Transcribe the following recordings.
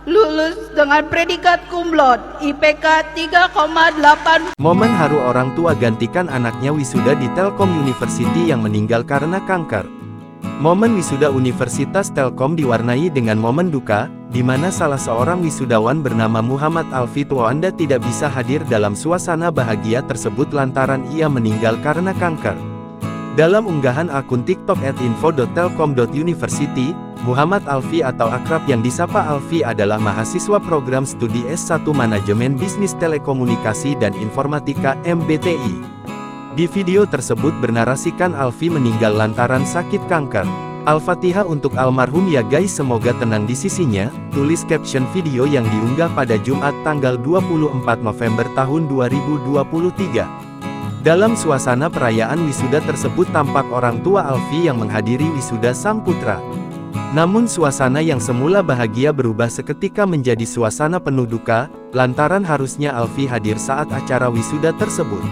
lulus dengan predikat cum laude, IPK 3,8. Momen haru orang tua gantikan anaknya wisuda di Telkom University yang meninggal karena kanker. Momen wisuda Universitas Telkom diwarnai dengan momen duka, di mana salah seorang wisudawan bernama Muhammad Alfi Tuanda tidak bisa hadir dalam suasana bahagia tersebut lantaran ia meninggal karena kanker. Dalam unggahan akun TikTok @info.telkom.university, Muhammad Alfi atau akrab yang disapa Alfi adalah mahasiswa program studi S1 Manajemen Bisnis Telekomunikasi dan Informatika (MBTI). Di video tersebut bernarasikan Alfi meninggal lantaran sakit kanker. Al-Fatihah untuk almarhum ya guys, semoga tenang di sisinya, tulis caption video yang diunggah pada Jumat tanggal 24 November tahun 2023. Dalam suasana perayaan wisuda tersebut tampak orang tua Alfi yang menghadiri wisuda sang putra. Namun suasana yang semula bahagia berubah seketika menjadi suasana penuh duka, lantaran harusnya Alfi hadir saat acara wisuda tersebut.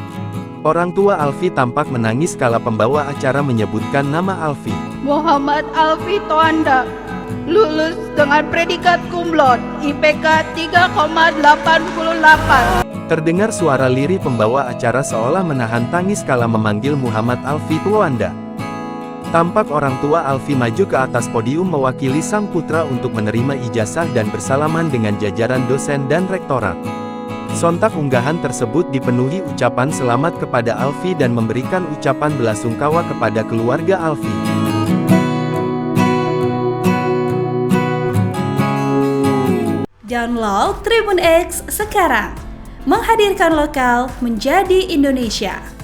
Orang tua Alfi tampak menangis kala pembawa acara menyebutkan nama Alfi. Muhammad Alfi Tuanda, lulus dengan predikat cum laude, IPK 3,88. Terdengar suara lirih pembawa acara seolah menahan tangis kala memanggil Muhammad Alfi Tuanda. Tampak orang tua Alfi maju ke atas podium mewakili sang putra untuk menerima ijazah dan bersalaman dengan jajaran dosen dan rektorat. Sontak unggahan tersebut dipenuhi ucapan selamat kepada Alfi dan memberikan ucapan belasungkawa kepada keluarga Alfi. Download Tribun X sekarang, menghadirkan lokal menjadi Indonesia.